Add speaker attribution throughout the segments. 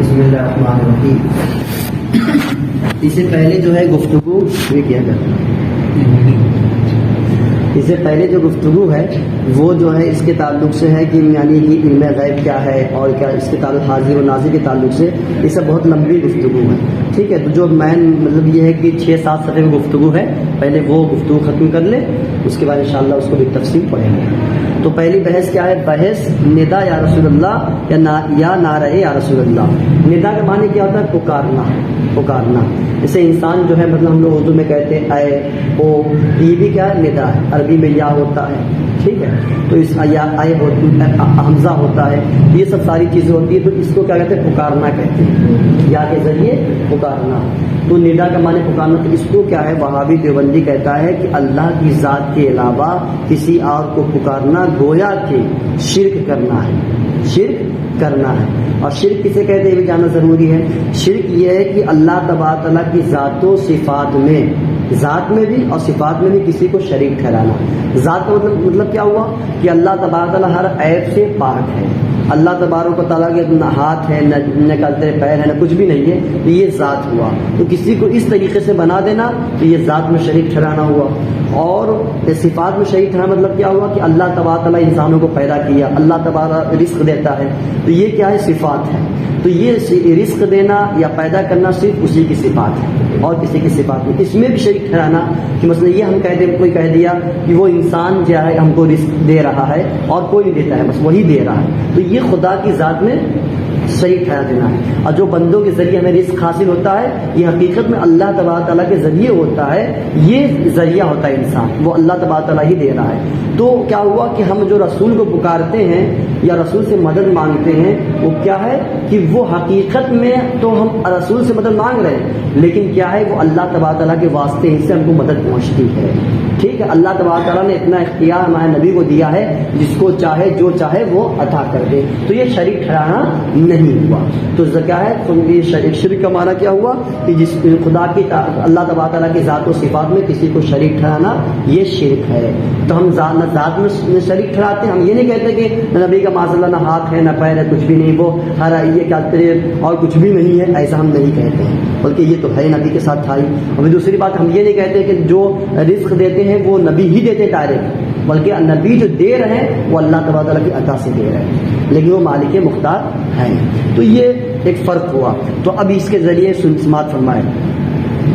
Speaker 1: بسم اللہ الرحمن الرحیم. اس سے پہلے جو ہے گفتگو یہ کیا کرتا ہے، اس سے پہلے جو گفتگو ہے وہ جو ہے اس کے تعلق سے ہے کہ یعنی کہ علم غیب کیا ہے اور کیا اس کے تعلق حاضر و ناظر کے تعلق سے، اس سے بہت لمبی گفتگو ہے. ٹھیک ہے، تو جو مین مطلب یہ ہے کہ 6-7 صفحے کی گفتگو ہے، پہلے وہ گفتگو ختم کر لیں، اس کے بعد انشاءاللہ اس کو بھی تفصیل پڑھیں گے. تو پہلی بحث کیا ہے؟ بحث ندا یا رسول اللہ یا نعرہ یا رسول اللہ. ندا کا معنی کیا ہوتا ہے؟ پکارنا، پکارنا. جیسے انسان جو ہے مطلب ہم لوگ اردو میں کہتے ہیں اے او، یہ بھی کیا ہے؟ ندا ہے. عربی میں یا ہوتا ہے، ٹھیک ہے، تو اس یا اے حمزہ ہوتا ہے، یہ سب ساری چیزیں ہوتی ہیں، تو اس کو کیا کہتے ہیں؟ پکارنا کہتے ہیں، یا کے ذریعے پکارنا. تو ندا کا معنی پکارنا. تو اس کو کیا ہے؟ وہابی دیوبندی کہتا ہے کہ اللہ کی ذات کے علاوہ کسی اور کو پکارنا گویا کہ شرک کرنا ہے، شرک کرنا ہے. اور شرک کسے کہتے ہیں یہ بھی جاننا ضروری ہے. شرک یہ ہے کہ اللہ تبارک تعالیٰ کی ذات و صفات میں، ذات میں بھی اور صفات میں بھی کسی کو شریک ٹھہرانا. ذات کا مطلب کیا ہوا؟ کہ اللہ تبارک تعالیٰ ہر عیب سے پاک ہے. اللہ تبارک و تعالیٰ کے نہ ہاتھ ہے، نہ کلتے پیر ہے، نہ کچھ بھی نہیں ہے، تو یہ ذات ہوا. تو کسی کو اس طریقے سے بنا دینا تو یہ ذات میں شریک ٹھہرانا ہوا. اور صفات میں شریک ٹھہرانا مطلب کیا ہوا؟ کہ اللہ تبارک تعالیٰ انسانوں کو پیدا کیا، اللہ تبارک رزق دیتا ہے، تو یہ کیا ہے؟ صفات ہے. تو یہ رزق دینا یا پیدا کرنا صرف اسی کی صفات ہے اور کسی کی صفات نہیں. اس میں بھی شریک ٹھہرانا کہ مثلا یہ ہم کہہ دیں، کوئی کہہ دیا کہ وہ انسان جو ہے ہم کو رزق دے رہا ہے اور کوئی نہیں دیتا ہے، بس وہی دے رہا ہے، تو یہ خدا کی ذات میں شریک ٹھہرا دینا ہے. اور جو بندوں کے ذریعے ہمیں رزق حاصل ہوتا ہے یہ حقیقت میں اللہ تبارک تعالیٰ کے ذریعے ہوتا ہے. یہ ذریعہ ہوتا ہے انسان، وہ اللہ تبارک تعالیٰ ہی دے رہا ہے. تو کیا ہوا کہ ہم جو رسول کو پکارتے ہیں یا رسول سے مدد مانگتے ہیں، وہ کیا ہے کہ وہ حقیقت میں تو ہم رسول سے مدد مانگ رہے ہیں، لیکن کیا ہے وہ اللہ تبارک تعالیٰ کے واسطے ہی سے ہم کو مدد پہنچتی ہے. ٹھیک ہے، اللہ تبارک تعالیٰ نے اتنا اختیار ہمارے نبی کو دیا ہے، جس کو چاہے جو چاہے وہ عطا کر دے. تو یہ شریک ٹھہرانا نہیں ہوا. تو کیا ہے؟ شرک کا معنی کیا ہوا؟ کہ جس خدا کی اللہ تبارک تعالیٰ کی ذات و صفات میں کسی کو شریک ٹھہرانا یہ شرک ہے. تو ہم ذات میں شریک ٹھہراتے ہیں. ہم یہ نہیں کہتے کہ نبی کا معاذ اللہ نہ ہاتھ ہے نہ پیر ہے، کچھ بھی نہیں، وہ ہر یہ کیا اور کچھ بھی نہیں ہے، ایسا ہم نہیں کہتے ہیں، بلکہ یہ تو ہے نبی کے ساتھ تھا ہی. اور دوسری بات ہم یہ نہیں کہتے کہ جو رزق دیتے ہیں وہ نبی ہی دیتے ڈائریکٹ، بلکہ نبی جو دے رہے ہیں وہ اللہ تبارک تعالیٰ کی عطا سے دے رہے ہیں، لیکن وہ مالک مختار ہیں. تو یہ ایک فرق ہوا. تو اب اس کے ذریعے سماعت فرمائے.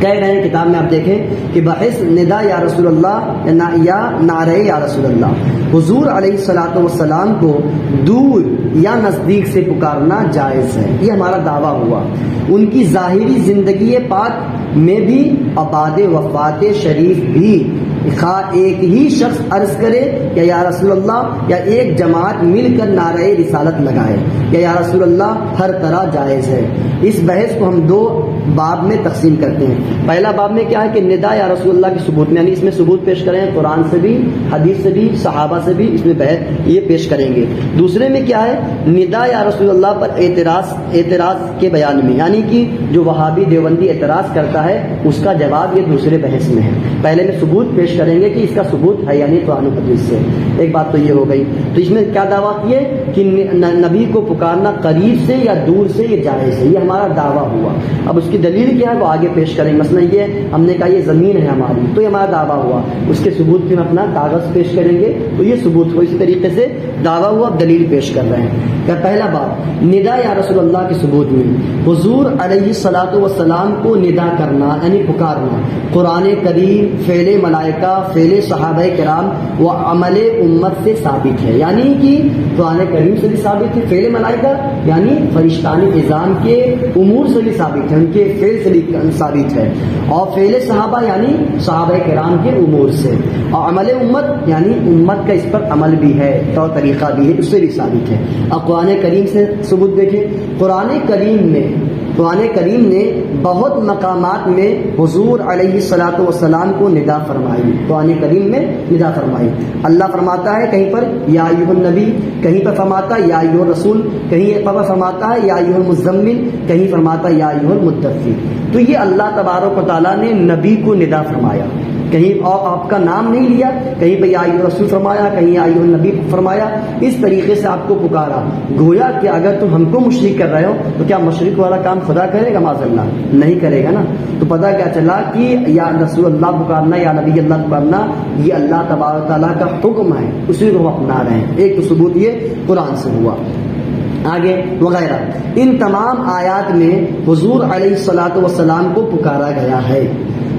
Speaker 1: کہہ رہے ہیں کتاب میں آپ دیکھیں کہ بحث ندا یا رسول اللہ یا نعرہ یا رسول اللہ. حضور علیہ الصلوۃ والسلام کو دور یا نزدیک سے پکارنا جائز ہے، یہ ہمارا دعویٰ ہوا. ان کی ظاہری زندگی پاک میں بھی آباد وفات شریف بھی خواہ ایک ہی شخص عرض کرے کہ یا رسول اللہ، یا ایک جماعت مل کر نعرہ رسالت لگائے کہ یا رسول اللہ، ہر طرح جائز ہے. اس بحث کو ہم 2 باب میں تقسیم کرتے ہیں. پہلا باب میں کیا ہے کہ ندا یا رسول اللہ کے ثبوت میں، یعنی اس میں ثبوت پیش کریں گے قرآن سے بھی، حدیث سے بھی، صحابہ سے بھی، اس میں بحث یہ پیش کریں گے. دوسرے میں کیا ہے؟ ندا یا رسول اللہ پر اعتراض کے بیان میں، یعنی کہ جو وہابی دیوبندی اعتراض کرتا ہے اس کا جواب یہ دوسرے بحث میں ہے. پہلے میں ثبوت پیش کریں گے کہ اس کا ثبوت ہے یعنی قرآن و حدیث سے. ایک بات تو یہ ہو گئی. تو اس میں کیا دعویٰ کیے کہ نبی کو پکارنا قریب سے یا دور سے یہ جائز ہے، یہ ہمارا دعویٰ ہوا. اب اس کی دلیل کیا ہے وہ آگے پیش کریں گے. مثلا یہ ہم نے کہا یہ زمین ہے ہماری، تو یہ ہمارا دعویٰ ہوا. اس کے ثبوت پہ ہم اپنا کاغذ پیش کریں گے، تو یہ ثبوت ہو. اسی طریقے سے دعویٰ ہوا، اب دلیل پیش کر رہے ہیں. پہلا باب ندا یا رسول اللہ کے ثبوت میں، حضور علیہ الصلوۃ والسلام کو ندا کرنا یعنی پکارنا قرآن کریم، فعل ملائکہ، فعل صحابہ کرام و عمل امت سے ثابت ہے. یعنی کہ قرآن کریم سے بھی ثابت ہے، فعل ملائکہ یعنی فرشتان نظام کے امور سے بھی ثابت ہے، ان کے فعل سے بھی ثابت ہے، اور فعل صحابہ یعنی صحابہ کرام کے امور سے، اور عمل امت یعنی امت کا اس پر عمل بھی ہے، طور طریقہ بھی ہے، اس سے بھی ثابت ہے. اور قرآن کریم سے ثبوت دیکھیں. قرآن کریم نے بہت مقامات میں حضور علیہ الصلوۃ والسلام کو ندا فرمائی. قرآن کریم میں ندا فرمائی. اللہ فرماتا ہے کہیں پر یا ایھا النبی، کہیں پر فرماتا ہے یا ایھا الرسول، کہیں پر فرماتا ہے یا ایھا المزمل، کہیں فرماتا ہے یا ایھا المدثر. تو یہ اللہ تبارک و تعالیٰ نے نبی کو ندا فرمایا. کہیں اور آپ کا نام نہیں لیا، کہیں پہ یا ایھا الرسول فرمایا، کہیں یا ایھا النبی فرمایا، اس طریقے سے آپ کو پکارا. گویا کہ اگر تم ہم کو مشرک کر رہے ہو تو کیا مشرک والا کام خدا کرے گا؟ معاذ اللہ نہیں کرے گا نا. تو پتہ کیا چلا کہ یا رسول اللہ پکارنا، یا نبی اللہ پکارنا، یہ اللہ تبارک تعالیٰ کا حکم ہے، اسی کو ہم اپنا رہے ہیں. ایک تو ثبوت یہ قرآن سے ہوا. آگے وغیرہ ان تمام آیات میں حضور علیہ الصلوۃ والسلام کو پکارا گیا ہے.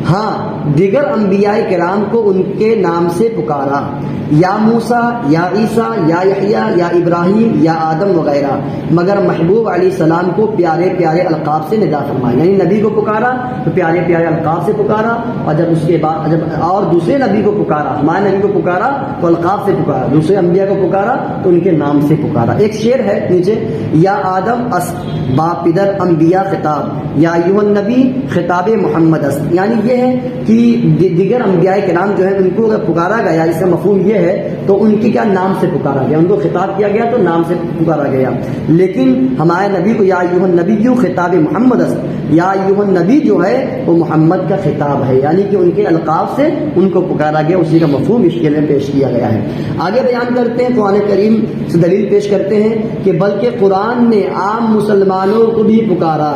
Speaker 1: ہاں دیگر انبیاء کرام کو ان کے نام سے پکارا، یا موسیٰ، یا عیسیٰ، یا یحییٰ، یا ابراہیم، یا آدم وغیرہ، مگر محبوب علیہ السلام کو پیارے پیارے القاب سے ندا فرمایا. یعنی نبی کو پکارا تو پیارے پیارے القاب سے پکارا، اور جب اس کے بعد جب اور دوسرے نبی کو پکارا، ہمارے نبی کو پکارا تو القاب سے پکارا، دوسرے انبیاء کو پکارا تو ان کے نام سے پکارا. ایک شعر ہے نیچے، یا آدم اس باپ پدر انبیاء خطاب، یا ایھا النبی خطاب محمد است. یعنی یہ ہے کہ دیگر انبیاء کرام جو ہیں ان کو اگر پکارا گیا، اس کا مفہوم یہ ہے تو ان کے کیا نام سے پکارا گیا، ان کو خطاب کیا گیا تو نام سے پکارا گیا. لیکن ہمارے نبی کو یا ایھا النبی خطاب محمد است، یا ایھا النبی جو ہے وہ محمد کا خطاب ہے، یعنی کہ ان کے القاب سے ان کو پکارا گیا. اسی کا مفہوم اس کے لیے پیش کیا گیا ہے. آگے بیان کرتے ہیں، قرآن کریم سے دلیل پیش کرتے ہیں کہ بلکہ قرآن نے عام مسلمانوں کو بھی پکارا.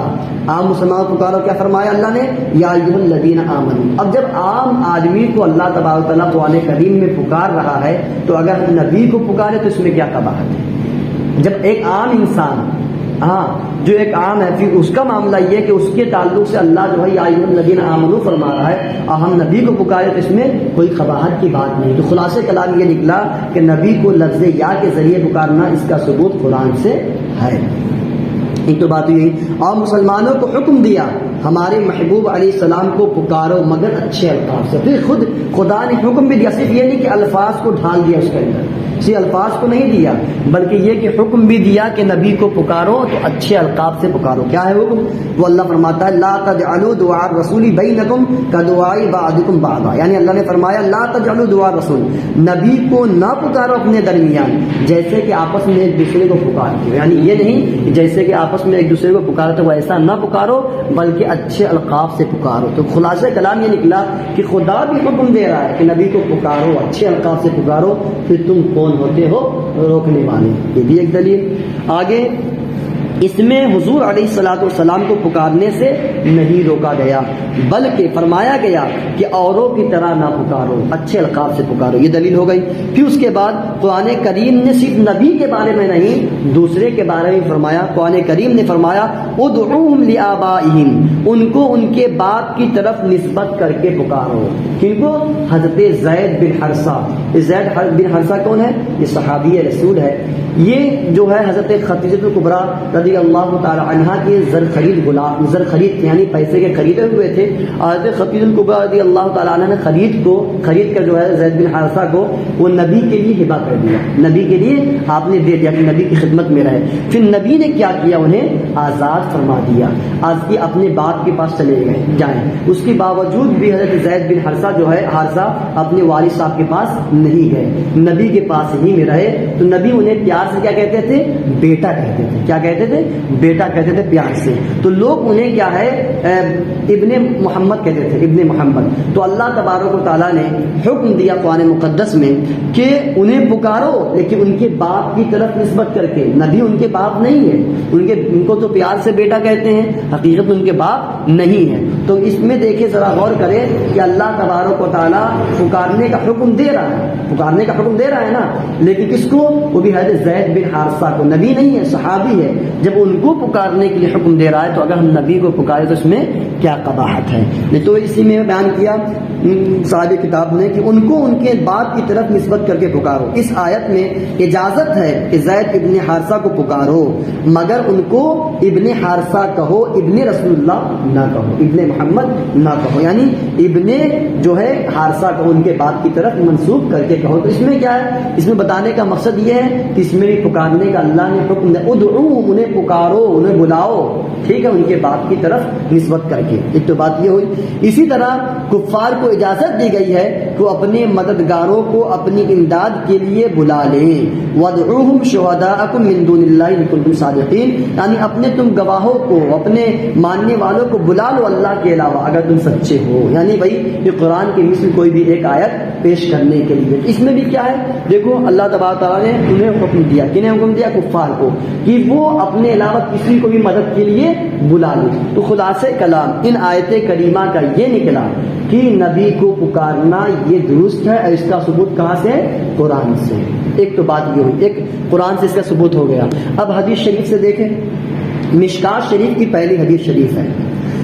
Speaker 1: عام مسلمانوں کو پکارا، کیا فرمایا اللہ نے؟ یا ایھا الذین آمنوا. اب جب عام آدمی کو اللہ تبارک تعالیٰ قرآن کریم میں پکار رہا ہے تو اگر ہم نبی کو پکارے تو اس میں کیا قباحت ہے؟ جب ایک عام انسان جو ایک عام ہے، پھر اس کا معاملہ یہ کہ اس کے تعلق سے اللہ جو ہے یا ایھا الذین آمنوا فرما رہا ہے اور ہم نبی کو پکارے تو اس میں کوئی قباحت کی بات نہیں. تو خلاصہ کلام یہ نکلا کہ نبی کو لفظ یا کے ذریعے پکارنا اس کا ثبوت قرآن سے ہے. ایک تو بات یہی، اور مسلمانوں کو حکم دیا ہمارے محبوب علیہ السلام کو پکارو مگر اچھے الفاظ سے. پھر خود خدا نے حکم بھی دیا، صرف یہ نہیں کہ الفاظ کو ڈھال دیا اس کے اندر، صرف الفاظ کو نہیں دیا بلکہ یہ کہ حکم بھی دیا کہ نبی کو پکارو تو اچھے القاب سے پکارو. کیا ہے حکم؟ وہ اللہ فرماتا ہے لا تجعلوا دعاء الرسول بینکم کدعاء بعضکم بعضا. یعنی اللہ نے فرمایا لا تجعلوا دعاء الرسول، نبی کو نہ پکارو اپنے درمیان جیسے کہ آپس میں ایک دوسرے کو پکارتے ہو. یعنی یہ نہیں کہ جیسے کہ آپس میں ایک دوسرے کو پکارتے ہو ایسا نہ پکارو بلکہ اچھے القاب سے پکارو. تو خلاصہ کلام یہ نکلا کہ خدا بھی حکم دے رہا ہے کہ نبی کو پکارو، اچھے القاب سے پکارو، پھر تم کون ہوتے ہو روکنے والے. یہ بھی ایک دلیل. آگے اس میں حضور علیہ الصلوۃ والسلام کو پکارنے سے نہیں روکا گیا بلکہ فرمایا گیا کہ اوروں کی طرح نہ پکارو، اچھے القاب سے پکارو. یہ دلیل ہو گئی. پھر اس کے بعد قرآن کریم نے صرف نبی کے بارے میں نہیں دوسرے کے بارے میں فرمایا. قرآن کریم نے فرمایا ادعوہم لآبائہم، ان کو ان کے باپ کی طرف نسبت کر کے پکارو. کن کو؟ حضرت زید بن حارثہ. زید بن حارثہ کون ہے؟ یہ صحابی رسول ہے. یہ جو ہے حضرت خدیجہ کبریٰ رضی اللہ تعالی عنہا کے زر خرید یعنی پیسے کے خریدے ہوئے تھے. حضرت خدیجہ کبریٰ رضی اللہ تعالی عنہ نے خرید کر جو ہے زید بن حارثہ کو وہ نبی کے لیے ہبہ کر دیا. نبی کے لیے آپ نے دے دیا کہ نبی کی خدمت میں رہے. پھر نبی نے کیا کیا؟ انہیں آزاد فرما دیا. آج کی اپنے باپ کے پاس چلے جائیں. اس کے باوجود بھی حضرت زید بن حارثہ جو ہے حارثہ اپنے والد صاحب کے پاس نہیں گئے، نبی کے پاس ہی میں رہے. تو نبی انہیں پیار سے کیا کہتے تھے؟ بیٹا کہتے تھے. کیا کہتے تھے؟ بیٹا کہتے تھے پیار سے. تو لوگ انہیں کیا ہے ابن محمد کہتے تھے، ابن محمد. تو اللہ تبارک و تعالیٰ نے حکم دیا قرآن مقدس میں کہ انہیں پکارو لیکن ان کے باپ کی طرف نسبت کر کے. نبی ان کے باپ نہیں ہے، ان کو تو پیار سے بیٹا کہتے ہیں، حقیقت ان کے باپ نہیں ہے. تو اس میں دیکھیں ذرا غور کریں کہ اللہ تبارک و تعالیٰ پکارنے کا حکم دے رہا ہے نا، لیکن کس کو؟ وہ بھی حضرت زید بن حارثہ کو. نبی نہیں ہے، صحابی ہے. جب ان کو پکارنے کے لیے حکم دے رہا ہے تو اگر ہم نبی کو پکارے تو اس میں کیا قباحت ہے؟ تو اسی میں بیان کیا صاحب کتاب نے کہ ان کو ان کے باپ کی طرف نسبت کر کے پکارو. اس آیت میں اجازت ہے کہ زید ابن حارثہ کو پکارو مگر ان کو ابن حارثہ کہو، ابن رسول اللہ نہ کہو، ابن محمد نہ کہو. یعنی ابن جو ہے حارثہ کو ان کے باپ کی طرف منسوب کر کے کہو. تو اس میں کیا ہے؟ اس میں بتانے کا مقصد یہ ہے کہ اس میں بھی پکارنے کا اللہ نے حکم دیا. ادعوہم، انہیں پکارو، انہیں بلاؤ. ٹھیک ہے، ان کے باپ کی طرف نسبت کر کے. ایک تو بات یہ ہوئی. اسی طرح کفار کو اجازت دی گئی ہے کہ اپنے مددگاروں کو اپنی امداد کے لیے بلا لیں. وَادْعُوهُمْ شُهَدَاءَكُمْ مِن دُونِ اللَّهِ إِن كُنتُمْ صَادِقِينَ، یعنی اپنے تم گواہوں کو، اپنے ماننے والوں کو بلا لو اللہ کے علاوہ اگر تم سچے ہو. یعنی بھائی یہ قرآن کی مثل کوئی بھی ایک آیت پیش کرنے کے لیے. اس میں بھی کیا ہے، دیکھو اللہ تبارک تعالیٰ نے انہیں حکم دیا، کنہیں حکم دیا؟ کفار کو، کہ وہ اپنے علاوہ کسی کو بھی مدد کے لیے بلا لیں. تو خلاصہ کلام ان آیت کریمہ کا یہ نکلا کہ نبی کو پکارنا یہ درست ہے، اور اس کا ثبوت کہاں سے؟ قرآن سے. ایک تو بات یہ ہوئی، ایک قرآن سے اس کا ثبوت ہو گیا. اب حدیث شریف سے دیکھیں. مشکات شریف کی پہلی حدیث شریف ہے،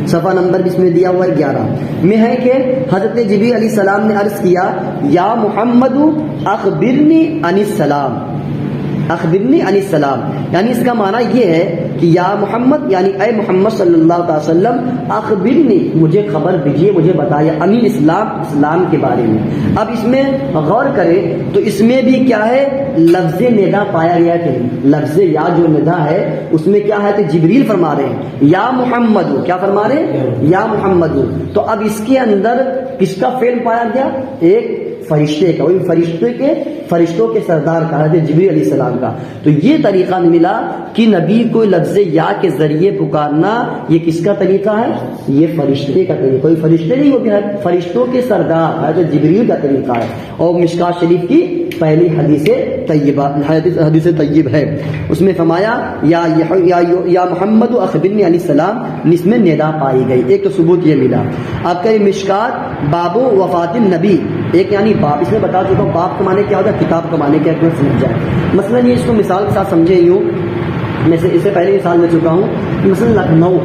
Speaker 1: صفحہ نمبر اس میں دیا ہوا ہے 11 میں ہے کہ حضرت جبریل علیہ السلام نے عرض کیا، یا محمد اخبرنی عن السلام، اخبرنی عن السلام. یعنی اس کا معنی یہ ہے کہ یا محمد، یعنی اے محمد صلی اللہ علیہ وسلم، اخبرنی، مجھے خبر دیجیے، مجھے بتائیے، عن الاسلام، اسلام کے بارے میں. اب اس میں غور کریں تو اس میں بھی کیا ہے، لفظ ندا پایا گیا کہ لفظ یا جو ندا ہے اس میں کیا ہے، تو جبریل فرما رہے ہیں یا محمد، کیا فرما رہے ہیں؟ یا محمد. تو اب اس کے اندر کس کا فعل پایا گیا؟ ایک فرشتے کا، وہی فرشتوں کے سردار کا، حضرت جبریل علیہ السلام کا. تو یہ طریقہ ملا کہ نبی کو لفظ یا کے ذریعے پکارنا یہ کس کا طریقہ ہے؟ یہ فرشتے کا طریقہ. کوئی فرشتے نہیں ہو گیا، فرشتوں کے سردار حضرت جبریل کا طریقہ ہے. اور مشکات شریف کی پہلی حدیث طیبہ، حدیث طیب ہے، اس میں فرمایا یا محمد اخبرنی علیہ السلام، اس میں ندا پائی گئی. ایک تو ثبوت یہ ملا. آپ کا یہ مشکات باب وفات النبی، ایک یعنی باب، اس میں بتا چکا ہوں باب کا معنی کیا ہوتا ہے، کتاب کا معنی کیا ہے، سمجھ جائے. مثلا یہ اس کو مثال کے ساتھ سمجھے یوں، میں سے اس سے پہلے مثال دے چکا ہوں. مثلا لکھنؤ،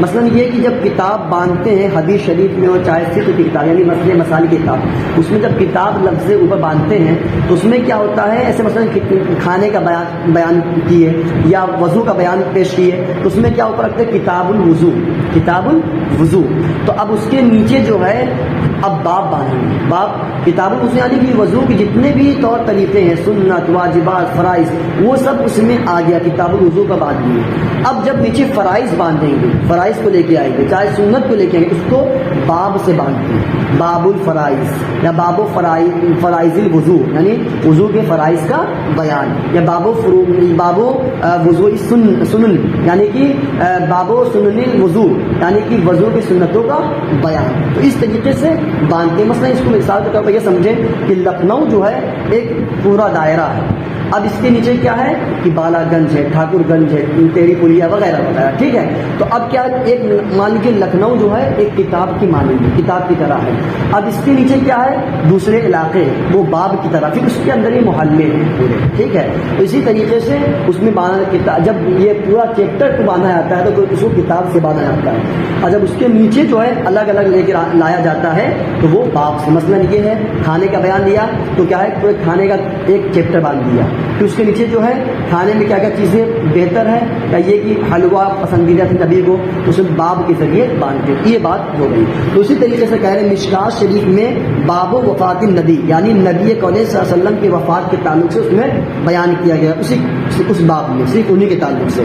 Speaker 1: مثلا یہ کہ جب کتاب باندھتے ہیں حدیث شریف میں، اور چاہے فقہ کی کتاب یعنی مسئلے مسائل کی کتاب، اس میں جب کتاب لفظ اوپر باندھتے ہیں تو اس میں کیا ہوتا ہے، ایسے مثلا کھانے کا بیان کیے یا وضو کا بیان پیش کیے تو اس میں کیا اوپر رکھتے ہیں، کتاب الوضو، کتاب الوضو. تو اب اس کے نیچے جو ہے اب باب باندھیں گے. باب کتاب الوضو یعنی کہ وضو کے جتنے بھی طور طریقے ہیں، سنت، واجبات، فرائض، وہ سب اس میں آ گیا، کتاب الوضو کا باندھ دیے. اب جب نیچے فرائض باندھیں گے، فرائض کو لے کے آئیں گے، چاہے سنت کو لے کے آئیں گے، اس کو باب سے باندھتے ہیں، باب الفرائض یا باب فرائض الوضو، یعنی وضو کے فرائض کا بیان، یا باب وضو سنن، یعنی کہ باب سنن الوضو، یعنی کہ وضو کی سنتوں کا بیان. تو اس طریقے سے باندھتے ہیں. مثلا اس کو مثال کے طور پر یہ سمجھیں کہ لکھنؤ جو ہے ایک پورا دائرہ ہے. اب اس کے نیچے کیا ہے کہ بالا گنج ہے، ٹھاکر گنج ہے، تیری پلیا وغیرہ وغیرہ، ٹھیک ہے. تو اب کیا ایک مان لیجیے لکھنؤ جو ہے ایک کتاب کی مانیں، کتاب کی طرح ہے. اب اس کے نیچے کیا ہے، دوسرے علاقے، وہ باب کی طرح، پھر اس کے اندر ہی محلے ہیں پورے، ٹھیک ہے. تو اسی طریقے سے اس میں باندھنا، جب یہ پورا چیپٹر کو باندھا جاتا ہے تو اس کو کتاب سے باندھا جاتا ہے، اور جب اس کے نیچے جو ہے الگ الگ لے کے لایا جاتا ہے تو وہ باب سے. مثلا یہ ہے کھانے کا بیان دیا تو کیا ہے، پورے کھانے کا ایک چیپٹر باندھ دیا. پھر اس کے نیچے جو ہے کھانے میں کیا کیا چیزیں بہتر ہے، یا یہ کہ حلوہ پسندیدہ تھی نبی کو، اسے باب کے ذریعے باندھتے. یہ بات ہو گئی. تو اسی طریقے سے کہہ رہے ہیں مشکات شریف میں باب وفات النبی، یعنی نبی قول صلی اللہ علیہ وسلم کی وفات کے تعلق سے اس میں بیان کیا گیا، اس باب میں صرف انہی کے تعلق سے.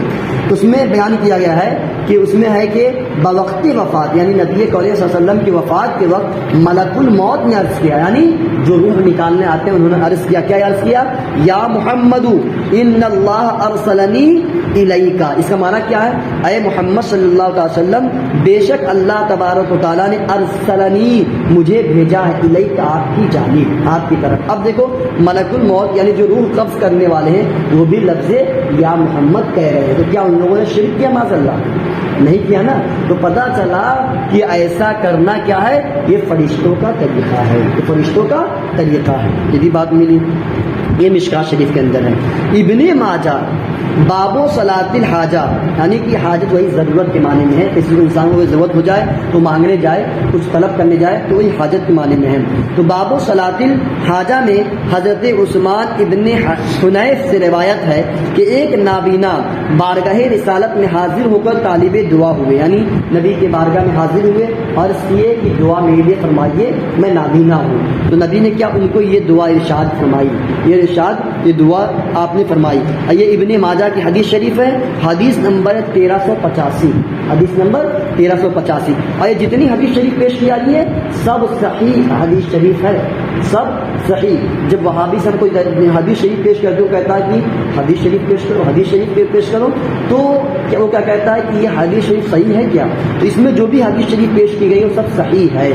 Speaker 1: تو اس میں بیان کیا گیا ہے کہ اس میں ہے کہ بوقت وفات، یعنی نبی قول صلی اللہ علیہ وسلم کی وفات کے وقت ملک الموت نے عرض کیا، یعنی جو روح نکالنے آتے ہیں انہوں نے عرض کیا. کیا عرض کیا؟ یا محمد ان اللہ ارسلنی الیکا. اس کا معنی کیا ہے، اے محمد صلی اللہ علیہ وسلم، بے شک اللہ تبارک و تعالیٰ نے ارسلنی، مجھے بھیجا ہے، الیکا، آپ کی جانب، آپ کی طرف. اب دیکھو ملک الموت یعنی جو روح قبض کرنے والے ہیں وہ بھی لفظ یا محمد کہہ رہے ہیں. تو کیا ان لوگوں نے شرک کیا؟ معاذ اللہ نہیں کیا نا. تو پتہ چلا کہ ایسا کرنا کیا ہے، یہ فرشتوں کا طریقہ ہے، یہ فرشتوں کا طریقہ ہے. یہ بھی بات ملی. یہ مشکات شریف کے اندر ہے. ابن ماجہ باب و صلاۃ الحاجہ، یعنی کہ حاجت وہی ضرورت کے معنی میں ہے، کسی انسان کو ضرورت ہو جائے تو مانگنے جائے، کچھ طلب کرنے جائے تو وہی حاجت کے معنی میں ہے. تو باب و صلاۃ الحاجہ میں حضرت عثمان ابن حنیف سے روایت ہے کہ ایک نابینا بارگاہ رسالت میں حاضر ہو کر طالب دعا ہوئے، یعنی نبی کے بارگاہ میں حاضر ہوئے اور اس لیے کہ دعا میرے لیے فرمائیے، میں نابینا ہوں. تو نبی نے کیا ان کو یہ دعا ارشاد فرمائی، یہ ارشاد، یہ دعا آپ نے فرمائی. یہ ابن ماجہ کی حدیث شریف ہے، حدیث نمبر 1385، حدیث نمبر 1385. اور یہ جتنی حدیث شریف پیش کی جا رہی ہے سب صحیح حدیث شریف ہے، سب صحیح. جب وہابی سے کوئی حدیث شریف پیش کرتے وہ کہتا ہے کہ حدیث شریف پیش کرو، حدیث شریف پیش کرو، تو وہ کیا کہتا ہے کہ یہ حدیث شریف صحیح ہے کیا؟ تو اس میں جو بھی حدیث شریف پیش کی گئی وہ سب صحیح ہے.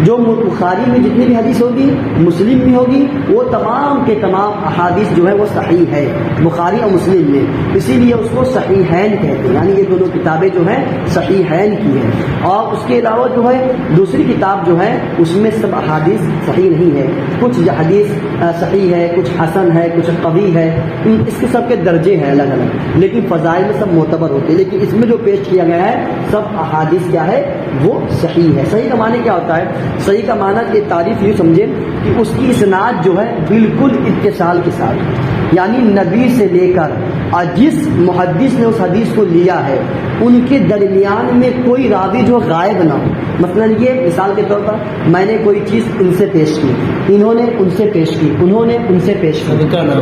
Speaker 1: جو بخاری میں جتنی بھی حدیث ہوگی، مسلم میں ہوگی، وہ تمام کے تمام احادیث جو ہے وہ صحیح ہے بخاری اور مسلم میں. اسی لیے اس کو صحیحین کہتے ہیں، یعنی یہ دونوں کتابیں جو ہیں صحیحین کی ہیں. اور اس کے علاوہ جو ہے دوسری کتاب جو ہے اس میں سب احادیث صحیح نہیں ہے، کچھ حدیث صحیح ہے، کچھ حسن ہے، کچھ قوی ہے، اس کے سب کے درجے ہیں الگ الگ، لیکن فضائل میں سب معتبر ہوتے ہیں. لیکن اس میں جو پیش کیا گیا ہے سب احادیث کیا ہے وہ صحیح ہے. صحیح کا معنی کیا ہوتا ہے؟ صحیح کا معنی کہ تعریف یوں سمجھے کہ اس کی اسناد جو ہے بالکل اتصال کے ساتھ، یعنی نبی سے لے کر اور جس محدث نے اس حدیث کو لیا ہے ان کے درمیان میں کوئی راوی جو غائب نہ ہو. مثلا یہ مثال کے طور پر میں نے کوئی چیز ان سے پیش کی، انہوں نے ان سے پیش کی، انہوں نے ان سے پیش کی،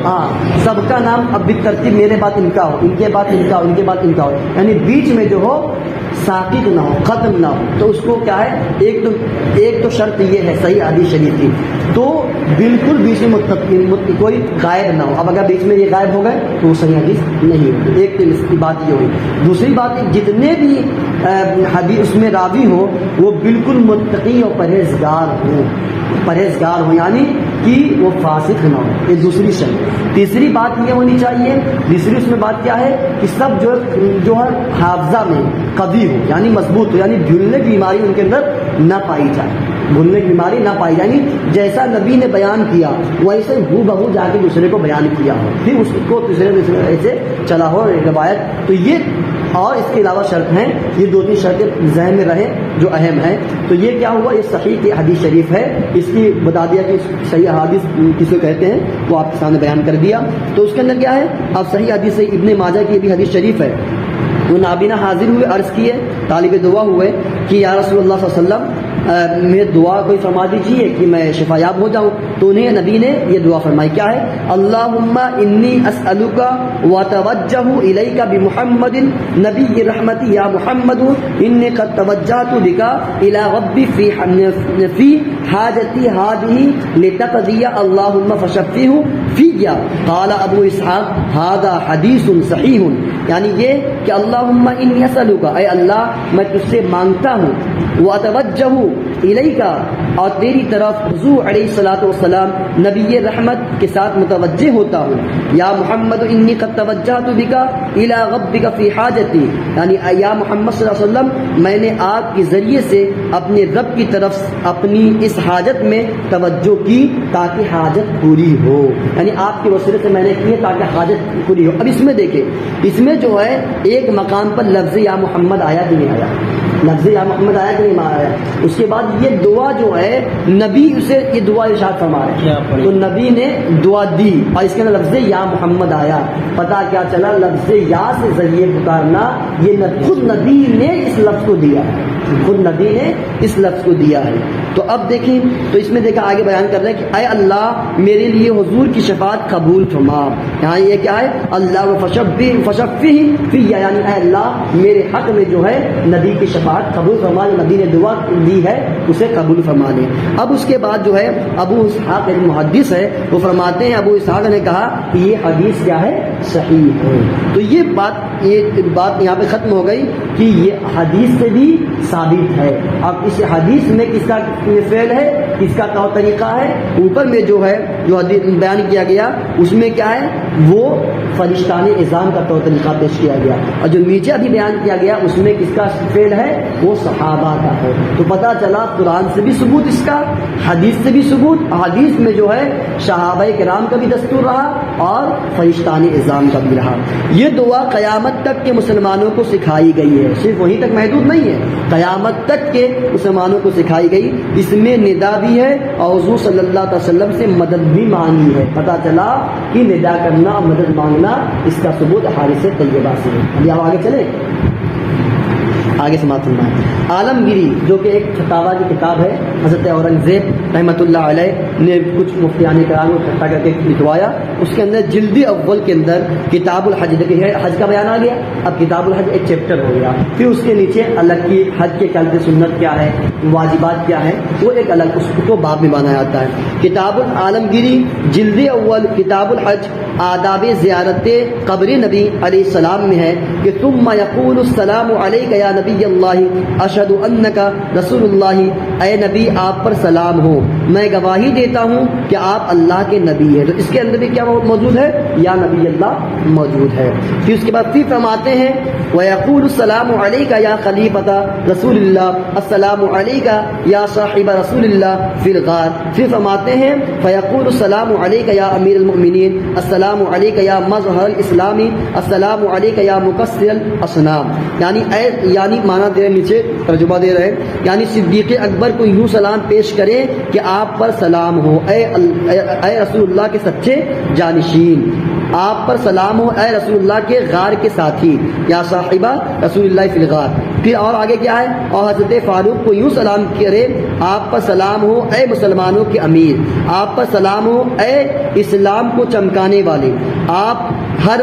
Speaker 1: ہاں سب کا نام اب بالترتیب میرے بعد ان کا ہو، ان کے بعد ان کا ہو، ان کے بعد ان کا ہو، یعنی بیچ میں جو ہو ساقط نہ ہو، ختم نہ ہو. تو اس کو کیا ہے، ایک تو شرط یہ ہے صحیح حدیث شریف کی، تو بالکل بیچ میں کوئی غائب نہ ہو. اب اگر بیچ میں یہ غائب ہو گئے تو وہ صحیح حدیث نہیں ہوگی. ایک تو اس کی بات یہ ہوئی. دوسری بات جتنے بھی حدیث اس میں راوی ہو وہ بالکل متقی اور پرہیزگار ہو، یعنی کہ وہ فاسق نہ ہو. یہ دوسری شرط. تیسری بات یہ ہونی چاہیے، تیسری اس میں بات کیا ہے کہ سب جو ہے حافظہ میں قوی ہو، یعنی مضبوط ہو، یعنی بھولنے کی بیماری ان کے اندر نہ پائی جائے، بھولنے کی بیماری نہ پائی جائے، یعنی جیسا نبی نے بیان کیا ویسے ہو بہو جا کے دوسرے کو بیان کیا ہو، پھر اس کو دوسرے ایسے چلا ہو روایت. تو یہ اور اس کے علاوہ شرط ہیں، یہ دو تین شرطیں ذہن میں رہیں جو اہم ہیں. تو یہ کیا ہوا، یہ صحیح کی حدیث شریف ہے. اس کی بتا دیا کہ صحیح حدیث کس کو کہتے ہیں، وہ آپ کے سامنے بیان کر دیا. تو اس کے اندر کیا ہے، اب صحیح حدیث سے ابن ماجہ کی بھی حدیث شریف ہے. وہ نابینا حاضر ہوئے، عرض کیے، طالب دعا ہوئے کہ یا رسول اللہ صلی اللہ علیہ وسلم میرے دعا کوئی فرما دیجیے کہ میں شفا یاب ہو جاؤں. تو انہیں نبی نے یہ دعا فرمائی، کیا ہے، اللہم انی اسألک واتوجہ الیک بمحمد نبی رحمت یا محمد انی قد توجہت بک الی ربی فی حاجتی ہذہ لتقضی اللہم فشفیہ فی. قال ابو اسحاق ھذا حدیث صحیح، یعنی یہ کہ اللہم انی اسألک، اے اللہ میں تجھ سے مانگتا ہوں، واتوجہ الیکا، اور تیری طرف حضور علیہ الصلوۃ والسلام نبی رحمت کے ساتھ متوجہ ہوتا ہوں. یا محمد انی قد توجہت بک الی ربک فی حاجتی، یعنی یا محمد صلی اللہ علیہ وسلم میں نے آپ کے ذریعے سے اپنے رب کی طرف اپنی اس حاجت میں توجہ کی تاکہ حاجت پوری ہو، یعنی آپ کے وسیلے سے میں نے کی ہے تاکہ حاجت پوری ہو. اب اس میں دیکھیں، اس میں جو ہے ایک مقام پر لفظ یا محمد آیا کہ نہیں آیا، لفظ یا محمد آیا کہ نہیں آیا. اس کے بعد یہ دعا جو ہے نبی اسے یہ دعا ارشاد فرما رہے ہیں، تو نبی نے دعا دی اور اس کے اندر لفظ یا محمد آیا. پتا کیا چلا، لفظ یا سے ذریعے پکارنا یہ خود نبی نے اس لفظ کو دیا ہے، خود نبی نے اس لفظ کو دیا ہے. تو اب دیکھیں، تو اس میں دیکھا آگے بیان کر رہے ہیں کہ اے اللہ میرے لیے حضور کی شفاعت قبول فرما. یہاں یہ کیا ہے، اللہ فشفی فی، یعنی اے اللہ میرے حق میں جو ہے نبی کی شفاعت قبول فرما، نبی نے دعا دی ہے اسے قبول فرما لیں. اب اس کے بعد جو ہے ابو اسحاق ایک محدث ہے، وہ فرماتے ہیں، ابو اسحاق نے کہا کہ یہ حدیث کیا ہے، صحیح ہے. تو یہ بات یہاں پہ ختم ہو گئی کہ یہ حدیث سے بھی ثابت ہے. اب اس حدیث میں کس کا فعل ہے، کس کا طور طریقہ ہے، اوپر میں جو ہے جو حدیث بیان کیا گیا اس میں کیا ہے، وہ فرشتان اعظام کا طور طریقہ پیش کیا گیا، اور جو نیچے ابھی بیان کیا گیا اس میں کس کا فعل ہے، وہ صحابہ کا ہے. تو پتہ چلا قرآن سے بھی ثبوت اس کا، حدیث سے بھی ثبوت، حدیث میں جو ہے صحابہ کرام کا بھی دستور رہا اور فرشتان اعظام کا بھی رہا. یہ دعا قیامت تک کے مسلمانوں کو سکھائی گئی ہے، صرف وہیں تک محدود نہیں ہے، قیامت تک کے مسلمانوں کو سکھائی گئی. اس میں ندا بھی ہے اور حضور صلی اللہ علیہ وسلم سے مدد بھی مانگی ہے. پتہ چلا کہ ندا کرنا اور مدد مانگنا اس کا ثبوت احادیث طیبہ سے ہے. ابھی آپ آگے چلیں، آگے سماعت فرمائیں. عالمگیری جو کہ ایک فتاوی کی کتاب ہے، حضرت اورنگزیب رحمۃ اللہ علیہ نے کچھ مفتیان کرام کو اکٹھا کر کے لکھوایا. اس کے اندر جلد اول کے اندر کتاب الحج، دیکھیے حج کا بیان آ گیا. اب کتاب الحج ایک چیپٹر ہو گیا. پھر اس کے نیچے الگ کی حج کے قلب سنت کیا ہے، واجبات کیا ہے، وہ ایک الگ اس کو باب میں بنایا جاتا ہے. کتاب العالمگیری جلد اول کتاب الحج آداب زیارت قبر نبی علیہ السلام میں ہے کہ ثم یقول السلام علیک یا نبی اللہ اشہد انک رسول اللہ، اے نبی آپ پر سلام ہو، میں گواہی دیتا ہوں کہ آپ اللہ کے نبی ہیں. تو اس کے اندر بھی کیا موجود ہے؟ یا نبی اللہ موجود ہے. پھر اس کے بعد پھر فرماتے ہیں وَيَقُولُ السَّلَامُ عَلَيْكَ يَا خَلِيفَةَ رسول اللہ، السلام علیکہ یا صاحب رسول اللہ فی الغار. پھر فرماتے ہیں فَيَقُولُ السَّلَامُ عَلَيْكَ يَا أَمِيرَ الْمُؤْمِنِينَ، السلام علیکہ یا مظہر الاسلامی، السلام علیکہ یا مکسر الاصنام. یعنی معنی دے رہے، نیچے ترجمہ دے رہے ہیں، یعنی صدیق اکبر کو یوں سلام پیش کریں کہ آپ پر سلام ہو اے رسول اللہ کے سچے جانشین، آپ پر سلام ہو اے رسول اللہ کے غار کے ساتھی، یا صاحبہ رسول اللہ فی الغار. پھر اور آگے کیا ہے؟ اور حضرت فاروق کو یوں سلام کرے، آپ پر سلام ہو اے مسلمانوں کے امیر، آپ پر سلام ہو اے اسلام کو چمکانے والے، آپ ہر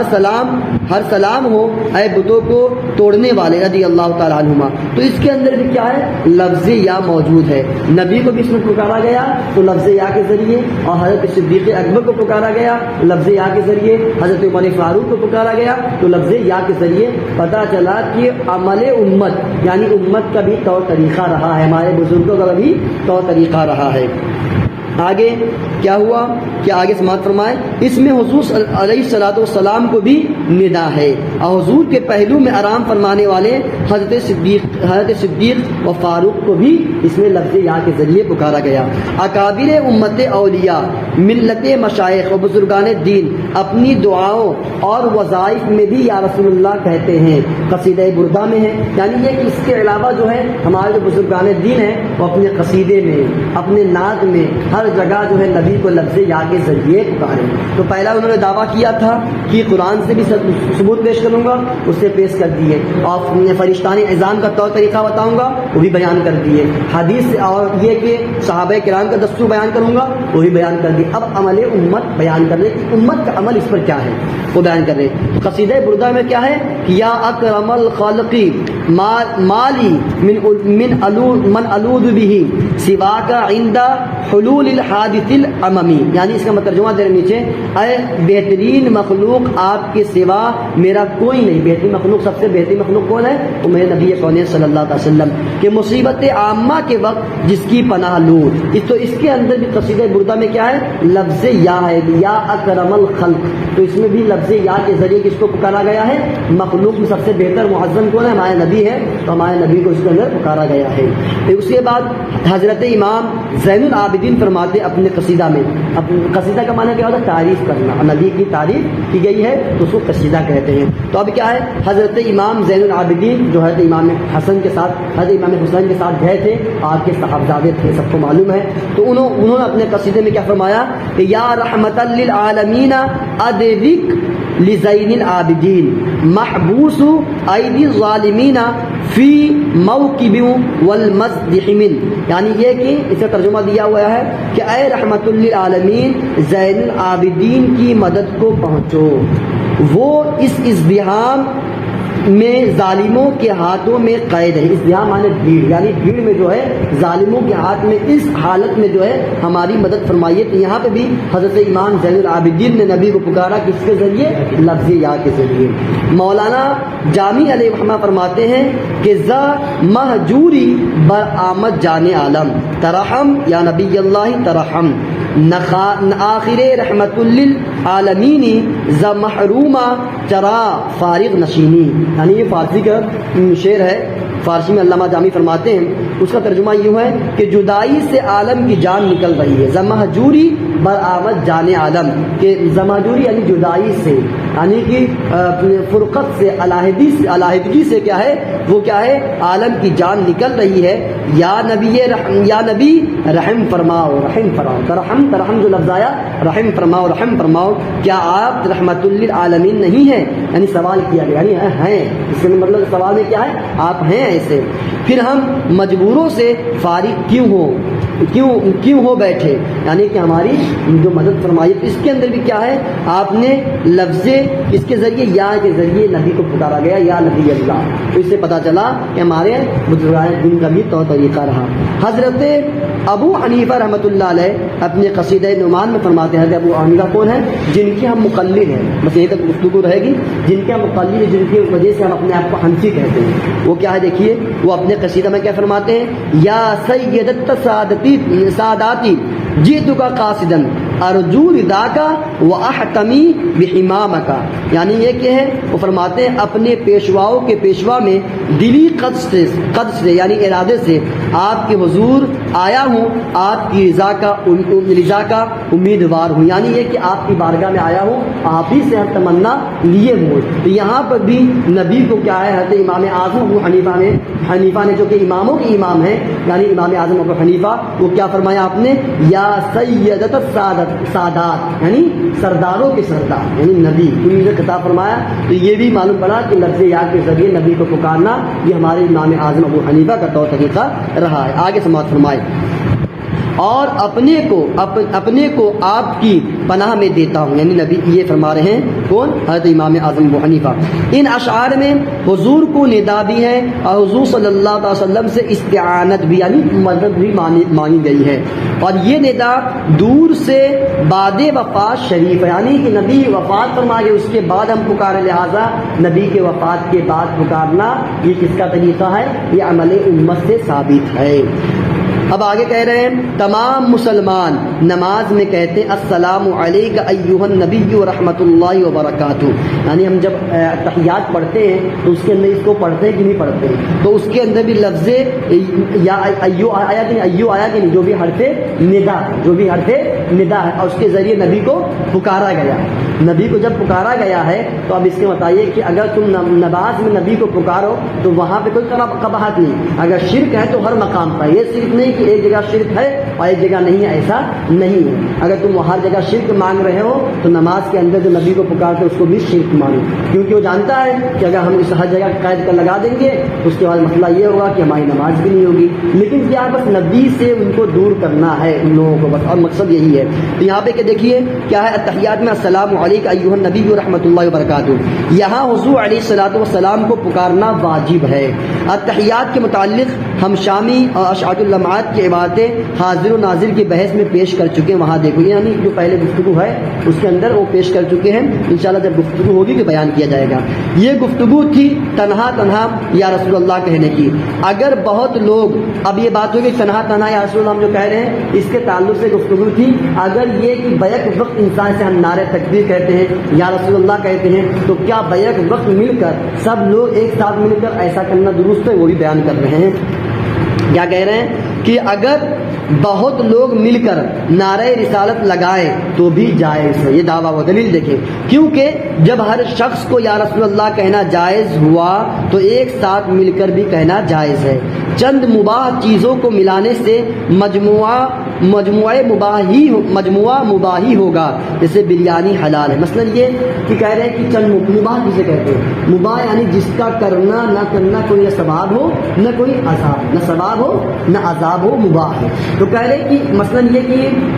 Speaker 1: سلام ہو اے بتوں کو توڑنے والے رضی اللہ تعالیٰ عنہما. تو اس کے اندر بھی کیا ہے؟ لفظ یا موجود ہے. نبی کو بھی اس میں پکارا گیا تو لفظ یا کے ذریعے، اور حضرت صدیق اکبر کو پکارا گیا لفظ یا کے ذریعے، حضرت عمر فاروق کو پکارا گیا تو لفظ یا کے ذریعے. پتہ چلا کہ عمل امت یعنی امت کا بھی طور طریقہ رہا ہے، ہمارے بزرگوں کا بھی طور طریقہ رہا ہے. آگے کیا ہوا کہ آگے سماعت فرمائے اس میں حضور علیہ الصلوۃ والسلام کو بھی ندا ہے، اور حضور کے پہلو میں آرام فرمانے والے حضرت صدیق و فاروق کو بھی اس میں لفظ یا کے ذریعے پکارا گیا. اکابر امت اولیاء، ملت مشائخ و بزرگان دین اپنی دعاؤں اور وظائف میں بھی یا رسول اللہ کہتے ہیں. قصیدہ بردہ میں ہے، یعنی یہ کہ اس کے علاوہ جو ہے ہمارے جو بزرگان دین ہیں وہ اپنے قصیدے میں، اپنے نعت میں، ہر جگہ جو ہے نبی کو لفظ یا کے ذریعے پکارے. تو پہلا انہوں نے دعویٰ کیا تھا کہ قرآن سے بھی ثبوت پیش کروں گا، اس سے پیش کر دیے، اور فرشتانی اعظام کا طور طریقہ بتاؤں گا، وہ بھی بیان کر دیے. حدیث اور یہ کہ صحابہ کرام کا دستور بیان کروں گا، وہ بھی بیان کر دیے. اب عمل امت بیان کر رہے کہ امت کا عمل اس پر کیا ہے، وہ بیان کر رہے. قصیدہ بردہ میں کیا ہے کہ یا اکرم الخلق مالی من الود به سواک عند حلول الحادث العممی. یعنی اس کا ترجمہ دے رہے نیچے، اے بہترین مخلوق آپ کے سوا میرا کوئی نہیں. بہترین مخلوق، سب سے بہترین مخلوق کون ہے؟ وہ میرے نبی کون صلی اللہ علیہ وسلم کہ مصیبت عامہ کے وقت جس کی پناہ لوں. تو اس کے اندر بھی قصیدہ بردہ میں کیا ہے؟ لفظ یا ہے، یا اکرم الخلق. تو اس میں بھی لفظ یا کے ذریعے کس کو پکارا گیا ہے؟ مخلوق میں سب سے بہتر معظم کون ہے؟ ہمارے نبی ہے، تو ہمارے نبی کو اس کے اندر پکارا گیا ہے. پھر اس کے بعد حضرت امام زین العابدین فرماتے اپنے قصیدہ میں، قصیدہ کا معنی کیا ہوتا ہے؟ تعریف کرنا. نبی کی تعریف کی گئی ہے تو اس کو قصیدہ کہتے ہیں. تو اب کیا ہے؟ حضرت امام زین العابدین جو حضرت امام حسن کے ساتھ، حضرت امام حسین کے ساتھ گئے تھے، آپ کے صاحبزادے تھے، سب کو معلوم ہے. تو انہوں نے اپنے قصیدے میں کیا فرمایا کہ یا رحمت للعالمین ادرک لزین العابدین محبوس ایدی الظالمین فی موکب والمزدح من. یعنی یہ کہ اسے ترجمہ دیا ہوا ہے کہ اے رحمت للعالمین زین العابدین کی مدد کو پہنچو، وہ اس ازدحام میں ظالموں کے ہاتھوں میں قید ہے. ازدحام مانے بھیڑ، یعنی بھیڑ میں جو ہے ظالموں کے ہاتھ میں، اس حالت میں جو ہے ہماری مدد فرمائیے. تو یہاں پہ بھی حضرت امام زین العابدین نے نبی کو پکارا کس کے ذریعے؟ لفظ یا کے ذریعے. مولانا جامی علیہ رحمہ فرماتے ہیں کہ ذا مہجوری برآمد جان عالم ترحم یا نبی اللہ ترحم آخر رحمت للعالمین ز محرومہ چرا فارغ نشینی. یعنی یہ فارسی کا شعر ہے، فارسی میں علامہ جامی فرماتے ہیں، اس کا ترجمہ یہ ہے کہ جدائی سے عالم کی جان نکل رہی ہے. زمہجوری برآمد جان عالم، کہ زمہجوری یعنی جدائی سے، یعنی کہ فرقت سے، علیحدگی سے کیا ہے؟ وہ کیا ہے؟ عالم کی جان نکل رہی ہے. یا نبی رحم فرماؤ، رحم فرماؤ. ترحم جو لفظ آیا، رحم فرماؤ، رحم فرماؤ. کیا آپ رحمت للعالمین نہیں ہیں؟ یعنی سوال کیا گیا، یعنی ہیں. اس کا مطلب سوال میں کیا ہے؟ آپ ہیں ایسے. پھر ہم مجبوروں سے فارغ کیوں ہوں؟ کیوں ہو بیٹھے، یعنی کہ ہماری جو مدد فرمائی. اس کے اندر بھی کیا ہے، آپ نے لفظ اس کے ذریعے یا کے ذریعے نبی کو پکارا گیا، یا نبی اللہ. تو اس سے پتہ چلا کہ ہمارے بزرگان دین کا بھی طور طریقہ رہا. حضرت ابو حنیفہ رحمۃ اللہ علیہ اپنے قصیدہ نعمان میں فرماتے ہیں کہ ابو حنیفہ کون ہیں؟ جن کے ہم مقلد ہیں، بس یہی تک گفتگو رہے گی. جن کے ہم مقلد ہیں، جن کی وجہ سے ہم اپنے آپ کو حنفی کہتے ہیں، وہ کیا ہے دیکھیے. وہ اپنے قصیدہ میں کیا فرماتے ہیں، یا سیدت ساداتی جئتک قاصدا ارجو رضاک واحتمی بحمامک. یعنی یہ کہ ہے، وہ فرماتے ہیں اپنے پیشواؤں کے پیشوا میں دلی قصد سے یعنی ارادے سے آپ کے حضور آیا ہوں، آپ کی رضا کا امیدوار ہوں. یعنی یہ کہ آپ کی بارگاہ میں آیا ہوں، آپ ہی سے ہم تمنا لیے ہوں. تو یہاں پر بھی نبی کو کیا ہے، حضرت امام اعظم ابو حنیفہ نے جو کہ اماموں کے امام ہیں، یعنی امام اعظم ابو حنیفہ، وہ کیا فرمایا آپ نے، یا سیدت سادات، یعنی سرداروں کے سردار، یعنی نبی انہیں سے خطاب فرمایا. تو یہ بھی معلوم پڑا کہ لفظ یا کے ذریعے نبی کو پکارنا یہ ہمارے امام اعظم ابو حنیفہ کا طور طریقہ رہا ہے. آگے سماعت فرمائے، اور اپنے کو آپ کی پناہ میں دیتا ہوں. یعنی نبی یہ فرما رہے ہیں کون؟ حضرت امام اعظم ابو حنیفہ. ان اشعار میں حضور کو ندا بھی ہے اور حضور صلی اللہ علیہ وسلم سے استعانت بھی یعنی مدد بھی مانگی گئی ہے. اور یہ ندا دور سے بعد وفات شریف ہے، یعنی کہ نبی وفات فرما گئے، اس کے بعد ہم پکارے، لہٰذا نبی کے وفات کے بعد پکارنا یہ کس کا طریقہ ہے؟ یہ عمل امت سے ثابت ہے. اب آگے کہہ رہے ہیں تمام مسلمان نماز میں کہتے ہیں السلام علیک ایھا النبی ورحمۃ اللہ وبرکاتہ. یعنی ہم جب تحیات پڑھتے ہیں تو اس کے اندر اس کو پڑھتے ہیں کہ نہیں پڑھتے ہیں؟ تو اس کے اندر بھی لفظ یا ایو آیا کہ نہیں، ایو آیا کہ نہیں، جو بھی حرف ندا ہے، اور اس کے ذریعے نبی کو پکارا گیا. نبی کو جب پکارا گیا ہے تو اب اس کے بتائیے کہ اگر تم نماز میں نبی کو پکارو تو وہاں پہ کوئی قباحت نہیں. اگر شرک ہے تو ہر مقام پر، یہ صرف نہیں کہ ایک جگہ شرک ہے اور ایک جگہ نہیں ہے، ایسا نہیں ہے. اگر تم ہر جگہ شرک مانگ رہے ہو تو نماز کے اندر جو نبی کو پکارتے اس کو بھی شرک مانو، کیونکہ وہ جانتا ہے کہ اگر ہم اس ہر جگہ قید کر لگا دیں گے اس کے بعد مسئلہ یہ ہوگا کہ ہماری نماز بھی نہیں ہوگی. لیکن کیا بس نبی سے ان کو دور کرنا ہے ان لوگوں کو بس، اور مقصد یہی ہے. تو یہاں پہ کہ دیکھیے کیا ہے، التحیات میں السلام علیک ایھا النبی ورحمۃ اللہ وبرکاتہ. یہاں حضور علیہ الصلوۃ والسلام کو پکارنا واجب ہے. التحیات کے متعلق ہم شامی اور اشعار اللمعات کی عبارتیں حاضر و ناظر کی بحث میں پیش کر چکے ہیں، وہاں دیکھو، یعنی جو پہلے گفتگو ہے اس کے اندر وہ پیش کر چکے ہیں. انشاءاللہ جب گفتگو ہوگی تو بیان کیا جائے گا. یہ گفتگو تھی تنہا یا رسول اللہ کہنے کی. اگر بہت لوگ، اب یہ بات ہوگی تنہا یا رسول اللہ ہم جو کہہ رہے ہیں اس کے تعلق سے گفتگو تھی. اگر یہ کہ بیک وقت انسان سے ہم نعرے تکبیر کہتے ہیں یا رسول اللہ کہتے ہیں تو کیا بیک وقت مل کر سب لوگ ایک ساتھ مل کر ایسا کرنا درست ہے؟ وہ بھی بیان کر رہے ہیں. کیا کہہ رہے ہیں کہ اگر بہت لوگ مل کر نعرہ رسالت لگائے تو بھی جائز ہے. یہ دعویٰ و دلیل دیکھیں، کیونکہ جب ہر شخص کو یا رسول اللہ کہنا جائز ہوا تو ایک ساتھ مل کر بھی کہنا جائز ہے. چند مباح چیزوں کو ملانے سے مجموعہ مباحی ہوگا. جیسے بریانی حلال ہے، مثلا یہ کہ کہہ رہے ہیں کہ چند مباح جسے کہتے ہیں، مباح یعنی جس کا کرنا نہ کرنا کوئی نہ ثواب ہو نہ کوئی عذاب، نہ ثواب ہو نہ عذاب ہو، مباح ہے. تو کہہ رہے ہیں کہ مثلا یہ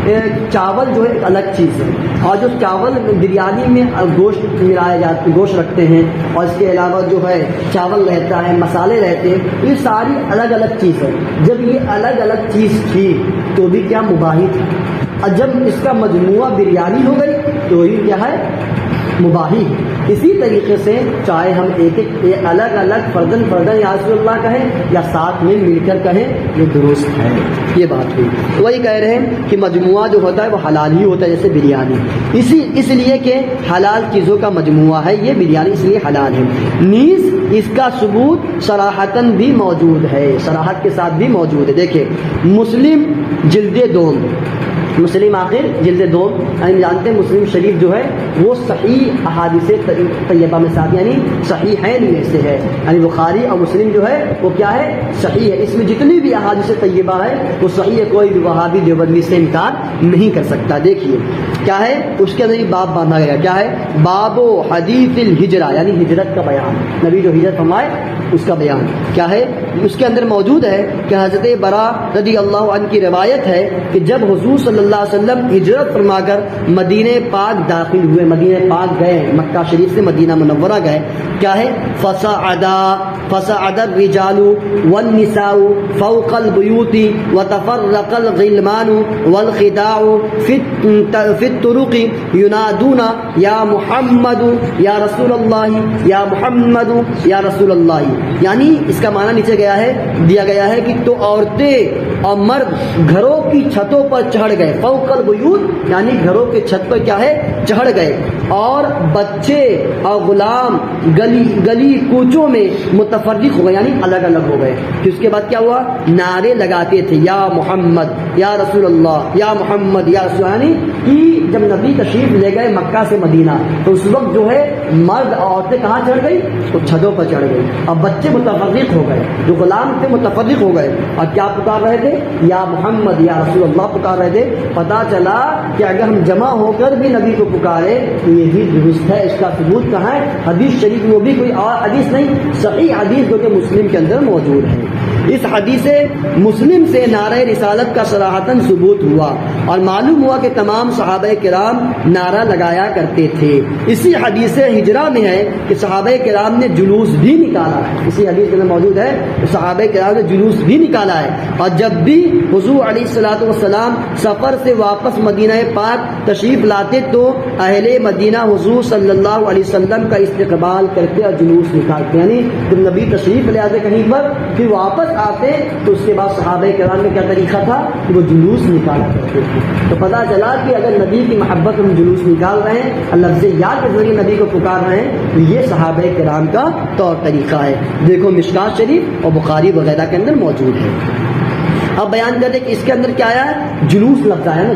Speaker 1: کہ چاول جو ہے ایک الگ چیز ہے، اور جو چاول بریانی میں گوشت ملایا جاتا، گوشت رکھتے ہیں، اور اس کے علاوہ جو ہے چاول رہتا ہے، مسالے رہتے ہیں، یہ ساری الگ الگ چیز ہے. جب یہ الگ الگ چیز تھی تو بھی کیا مباحی تھی، اور جب اس کا مجموعہ بریانی ہو گئی تو یہ کیا ہے، مباحی. اسی طریقے سے چاہے ہم ایک الگ الگ فردن یا رسول اللہ کہیں یا ساتھ میں مل کر کہیں، یہ درست ہے. یہ بات ہوئی. وہی کہہ رہے ہیں کہ مجموعہ جو ہوتا ہے وہ حلال ہی ہوتا ہے، جیسے بریانی اس لیے کہ حلال چیزوں کا مجموعہ ہے یہ بریانی، اس لیے حلال ہے. نیز اس کا ثبوت صراحتاً بھی موجود ہے، صراحت کے ساتھ بھی موجود ہے. دیکھیں مسلم جلد 2 مسلم آخر جلد 2 یعنی جانتے ہیں مسلم شریف جو ہے وہ صحیح احادیث طیبہ میں سے یعنی صحیحین میں سے ہے، یعنی بخاری اور مسلم جو ہے وہ کیا ہے صحیح ہے، اس میں جتنی بھی احادیث طیبہ ہے وہ صحیح ہے، کوئی بھی وہابی دیوبندی سے انکار نہیں کر سکتا۔ دیکھیے کیا ہے اس کے اندر یہ باب باندھا گیا، کیا ہے باب حدیث الہجرہ یعنی ہجرت کا بیان، نبی جو ہجرت فرمائے اس کا بیان کیا ہے اس کے اندر موجود ہے کہ حضرت برا رضی اللہ عنہ کی روایت ہے کہ جب حضور صلی اللہ علیہ وسلم ہجرت فرما کر مدینہ پاک داخل ہوئے، مدینہ پاک گئے، مکہ شریف سے مدینہ منورہ گئے، کیا ہے فصعد الرجال والنساء فوق البيوت وتفرق الغلمان والخداع في الطرق ينادون یا محمد یا رسول اللہ یا محمد یا رسول اللہ، یعنی اس کا معنی نیچے دیا گیا ہے کہ تو عورتیں اور مرد گھروں کی چھتوں پر چڑھ گئے، فوق البیوت یعنی گھروں کے چھت پر کیا ہے چڑھ گئے، اور بچے اور غلام گلی کوچوں میں متفرق ہو گئے یعنی الگ الگ ہو گئے۔ پھر اس کے بعد کیا ہوا نعرے لگاتے تھے یا محمد یا رسول اللہ یا محمد یا رسول اللہ، یعنی کہ جب نبی تشریف لے گئے مکہ سے مدینہ تو اس وقت جو ہے مرد عورتیں کہاں چڑھ گئی تو چھتوں پر چڑھ گئی، اور بچے متفرق ہو گئے، جو غلام تھے متفرق ہو گئے، اور کیا پکار رہے تھے یا محمد یا رسول اللہ پکار رہے تھے۔ پتا چلا کہ اگر ہم جمع ہو کر بھی نبی کو پکارے تو یہ بھی درست ہے، اس کا ثبوت کہاں ہے حدیث شریف میں، وہ بھی کوئی اور حدیث نہیں، صحیح حدیث جو کہ مسلم کے اندر موجود ہے۔ اس حدیث مسلم سے نعرہ رسالت کا صراحتاً ثبوت ہوا، اور معلوم ہوا کہ تمام صحابہ کرام نعرہ لگایا کرتے تھے۔ اسی حدیث ہجرہ میں ہے کہ صحابہ کرام نے جلوس بھی نکالا ہے، اسی حدیث کے اندر موجود ہے صحابہ کرام نے جلوس بھی نکالا ہے، اور جب بھی حضور علیہ الصلوۃ والسلام سفر سے واپس مدینہ پاک تشریف لاتے تو اہل مدینہ حضور صلی اللہ علیہ وسلم کا استقبال کرتے اور جلوس نکالتے، یعنی جب نبی تشریف لے آتے کہیں پر پھر واپس آتے تو اس کے بعد صحابہ کرام میں کیا طریقہ تھا کہ وہ جلوس نکالا کرتے تھے۔ تو پتہ چلا کہ اگر نبی کی محبت ہم جلوس نکال رہے ہیں، لفظ یاد کے ذریعے نبی کو پکار رہے ہیں، تو یہ صحابہ کرام کا طور طریقہ ہے۔ دیکھو مشکات شریف اور بخاری وغیرہ کے اندر موجود ہے۔ اب بیان کرتے کہ اس کے اندر کیا آیا ہے جلوس لفظ آیا نا،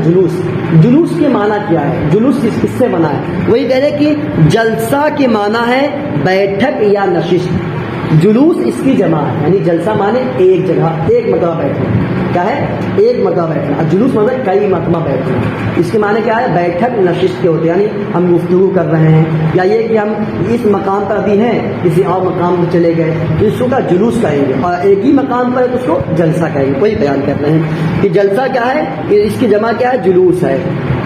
Speaker 1: جلوس کے معنی کیا ہے، جلوس کس سے بنا ہے، وہی کہہ رہے کہ جلسہ کے معنی ہے بیٹھک یا نشست، جلوس اس کی جمع ہے، یعنی جلسہ مانے ایک جگہ ایک مرتبہ بیٹھنا، کیا ہے ایک مرتبہ بیٹھنا، اور جلوس مطلب کئی مرتبہ بیٹھنا۔ اس کے معنی کیا ہے بیٹھک نشست کے ہوتے ہیں، یعنی ہم گفتگو کر رہے ہیں، یا یہ کہ ہم اس مقام پر ابھی ہیں کسی اور مقام پر چلے گئے تو اس کا جلوس کہیں گے، اور ایک ہی مقام پر ہے تو اس کو جلسہ کہیں گے۔ وہی بیان کر رہے ہیں کہ جلسہ کیا ہے، کہ اس کی جمع کیا ہے جلوس ہے۔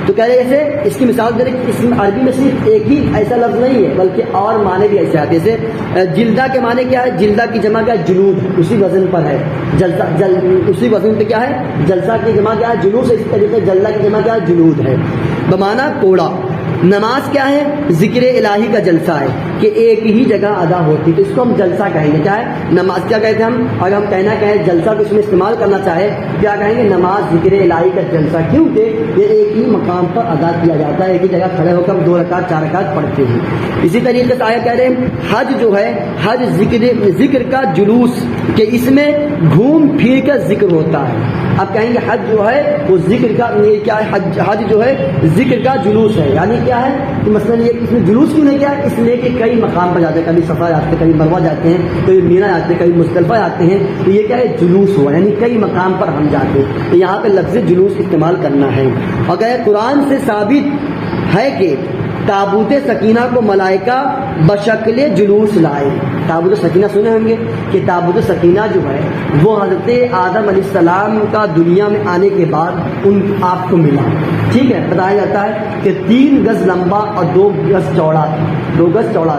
Speaker 1: تو کہہ رہے جیسے اس کی مثال دے رہے کہ اس میں عربی میں صرف ایک ہی ایسا لفظ نہیں ہے بلکہ اور معنی بھی ایسے آتے ہیں، جیسے جلدہ کے معنی کیا ہے، جلدہ کی جمع کیا ہے جلود، اسی وزن پر ہے اسی وزن پہ کیا ہے جلسہ کی جمع کیا ہے جلوس، اسی طریقے جلدہ کی جمع کیا ہے جلود ہے، بمعنی کوڑا۔ نماز کیا ہے ذکر الہی کا جلسہ ہے کہ ایک ہی جگہ ادا ہوتی، تو اس کو ہم جلسہ کہیں گے۔ کیا ہے نماز، کیا کہتے ہیں ہم، اگر ہم کہنا کہیں جلسہ تو اس میں استعمال کرنا چاہے کیا کہیں گے نماز ذکر الہی کا جلسہ، کیونکہ یہ ایک ہی مقام پر ادا کیا جاتا ہے، ایک ہی جگہ کھڑے ہو کر ہم 2 رکعت 4 رکعت پڑھتے ہیں۔ اسی طریقے سے آیا کہہ رہے ہیں حج جو ہے حج ذکر کا جلوس، کہ اس میں گھوم پھر کر ذکر ہوتا ہے۔ اب کہیں گے حج جو ہے وہ ذکر کا کیا ہے، حج جو ہے ذکر کا جلوس ہے، یعنی کیا ہے کہ مثلا یہ اس میں جلوس کیوں نہیں کیا ہے، اس لیے کہ کئی مقام پر جاتے ہیں، کبھی صفا جاتے ہیں، کبھی مروہ جاتے ہیں، کبھی مینا جاتے ہیں، کبھی مزدلفہ جاتے ہیں، تو یہ کیا ہے جلوس ہوا، یعنی کئی مقام پر ہم جاتے ہیں، تو یہاں پہ لفظ جلوس استعمال کرنا ہے۔ اگر قرآن سے ثابت ہے کہ تابوت سکینہ کو ملائکہ بشکل جلوس لائے، تابوت سکینہ سنے ہوں گے کہ تابوت سکینہ جو ہے وہ حضرت آدم علیہ السلام کا دنیا میں آنے کے بعد آپ کو ملا، ٹھیک ہے، بتایا جاتا ہے کہ 3 گز لمبا اور 2 گز چوڑا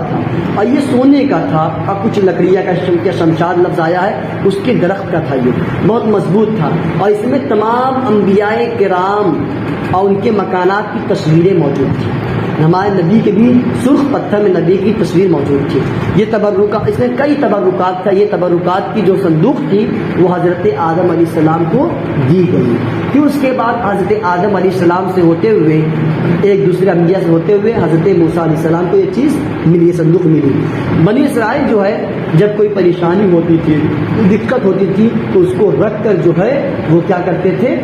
Speaker 1: تھا، اور یہ سونے کا تھا، اور کچھ لکڑیاں کا شمشاد لفظ آیا ہے اس کے درخت کا تھا، یہ بہت مضبوط تھا، اور اس میں تمام انبیاء کرام اور ان کے مکانات کی تصویریں موجود تھیں، ہمارے نبی کے بھی سرخ پتھر میں نبی کی تصویر موجود تھی۔ یہ تبرکات، اس میں کئی تبرکات تھا، یہ تبرکات کی جو صندوق تھی وہ حضرت آدم علیہ السلام کو دی گئی، پھر اس کے بعد حضرت آدم علیہ السلام سے ہوتے ہوئے ایک دوسرے انبیاء سے ہوتے ہوئے حضرت موسیٰ علیہ السلام کو یہ چیز ملی، یہ صندوق ملی۔ بنی اسرائیل جو ہے جب کوئی پریشانی ہوتی تھی، دقت ہوتی تھی، تو اس کو رکھ کر جو ہے وہ کیا کرتے تھے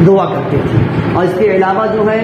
Speaker 1: دعا کرتے تھے، اور اس کے علاوہ جو ہے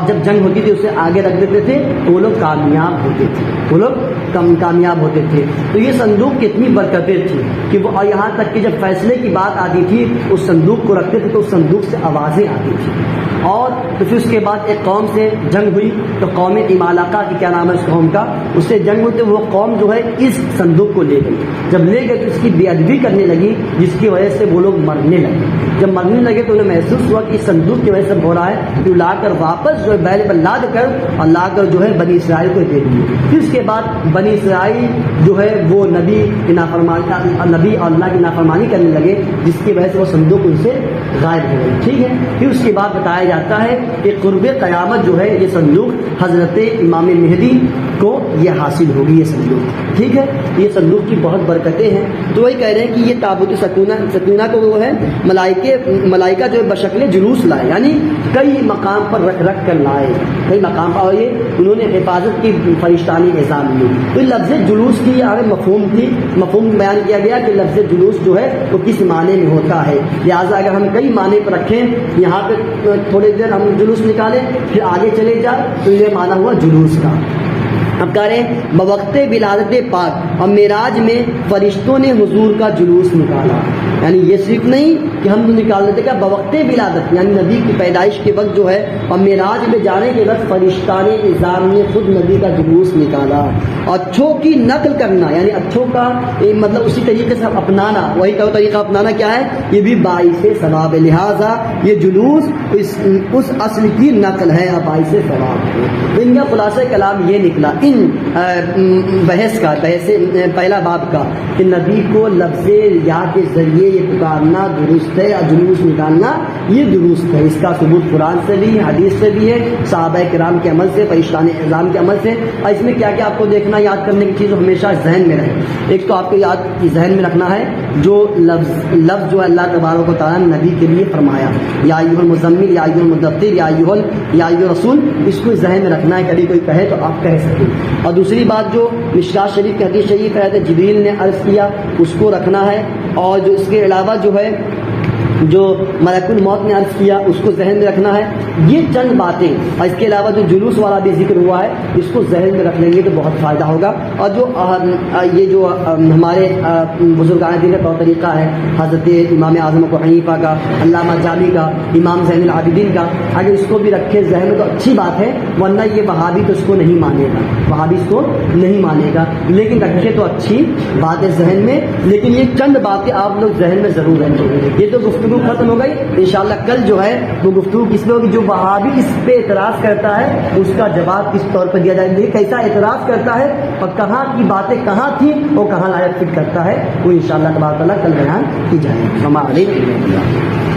Speaker 1: جب جنگ ہوتی تھی اسے آگے رکھ دیتے تھے تو وہ لوگ کامیاب ہوتے تھے، وہ لوگ کامیاب ہوتے تھے۔ تو یہ صندوق کتنی برکتیں تھیں کہ وہ، اور یہاں تک کہ جب فیصلے کی بات آتی تھی اس صندوق کو رکھتے تھے تو اس صندوق سے آوازیں آتی تھیں۔ اور تو پھر اس کے بعد ایک قوم سے جنگ ہوئی، تو قوم امالقہ کی کیا نام ہے اس قوم کا، اس سے جنگ ہوئی، تو وہ قوم جو ہے اس صندوق کو لے گئی۔ جب لے گئے تو اس کی بے ادبی کرنے لگی، جس کی وجہ سے وہ لوگ مرنے لگے۔ جب مرنے لگے تو انہیں محسوس ہوا کہ اس صندوق کی وجہ سے ہو رہا ہے، تو لا کر واپس جو ہے بیل پر لاد کر اور لا کر جو ہے بنی اسرائیل کو دے دیے۔ پھر اس کے بعد بنی اسرائیل جو ہے وہ نبی کی نافرمانی اور اللہ کی نافرمانی کرنے لگے، جس کی وجہ سے وہ صندوق ان سے غائب ہو گئی۔ ٹھیک ہے، پھر اس کے بعد بتایا جاتا ہے کہ قرب قیامت جو ہے یہ صندوق حضرت امام مہدی کو یہ حاصل ہوگی، یہ صندوق۔ ٹھیک ہے، یہ صندوق کی بہت برکتیں ہیں۔ تو وہی کہہ رہے ہیں کہ یہ تابوت سکینہ کو وہ ہے ملائکہ جو ہے بشکل جلوس لائے، یعنی کئی مقام پر رکھ کر لائے، کئی مقام پر، اور یہ انہوں نے حفاظت کی فرشتانی نظام لی۔ تو لفظ جلوس کی یہاں مفہوم بیان کیا گیا کہ لفظ جلوس جو ہے وہ کس معنی میں ہوتا ہے، لہٰذا اگر ہم کئی معنی پر رکھیں، یہاں پہ تھوڑی دیر ہم جلوس نکالیں پھر آگے چلے جائیں تو یہ معنی ہوا جلوس کا۔ اب کہہ رہے ہیں بوقت ولادت پاک اور معراج میں فرشتوں نے حضور کا جلوس نکالا، یعنی یہ صرف نہیں کہ ہم نکال دیتے کہ بوقت ولادت یعنی نبی کی پیدائش کے وقت جو ہے، اور معراج میں جانے کے وقت فرشتان نظام نے خود نبی کا جلوس نکالا۔ اچھوں کی نقل کرنا یعنی اچھوں کا مطلب اسی طریقے سے اپنانا، وہی طریقہ اپنانا کیا ہے، یہ بھی باعث ثواب ہے، لہٰذا یہ جلوس اس اصل کی نقل ہے اور باعث ثواب ہے۔ ان کا خلاصہ کلام یہ نکلا ان بحث پہلا باب کا کہ نبی کو لفظ یا کے ذریعے یہ پکارنا درست ہے اور جلوس نکالنا یہ درست ہے۔ اس کا ثبوت قرآن سے بھی ہے، حدیث سے بھی ہے، صحابہ کرام کے عمل سے، فرشتان اعظام کے عمل سے۔ اور اس میں کیا کیا آپ کو دیکھنا، یاد کرنے کی چیز ہمیشہ ذہن میں رہے۔ ایک تو آپ کو ذہن میں رکھنا ہے جو لفظ جو اللہ تبارک و تعالیٰ نے نبی کے لیے فرمایا، یا ایھا المزمل، یا ایھا المدثر، یا ایھا رسول، اس کو ذہن میں رکھنا ہے، کبھی کوئی کہے تو آپ کہہ سکیں۔ اور دوسری بات جو مشکوٰۃ شریف کی حدیث شریف ہے، جبریل نے عرض کیا، اس کو رکھنا ہے۔ اور جو اس کے علاوہ جو ہے جو ملک الموت نے عرض کیا اس کو ذہن میں رکھنا ہے۔ یہ چند باتیں، اور اس کے علاوہ جو جلوس والا بھی ذکر ہوا ہے اس کو ذہن میں رکھ لیں گے تو بہت فائدہ ہوگا۔ اور جو یہ جو ہمارے بزرگان دین کا طور طریقہ ہے، حضرت امام اعظم ابو حنیفہ کا، علامہ جامی کا، امام زین العابدین کا، اگر اس کو بھی رکھے ذہن میں تو اچھی بات ہے، ورنہ یہ وہابی تو اس کو نہیں مانے گا، وہابی اس کو نہیں مانے گا، لیکن رکھے تو اچھی بات ہے ذہن میں۔ لیکن یہ چند باتیں آپ لوگ ذہن میں ضرور رکھیں۔ یہ تو گفتگو ختم ہو گئی، انشاءاللہ کل جو ہے وہ گفتگو کس پہ ہوگی، جو وہابی اس پہ اعتراض کرتا ہے اس کا جواب کس طور پر دیا جائے گا، کیسا اعتراض کرتا ہے اور کہاں کی باتیں کہاں تھی وہ کہاں لائق فٹ کرتا ہے، وہ انشاءاللہ تبارک و تعالیٰ کل بیان کی جائے گی۔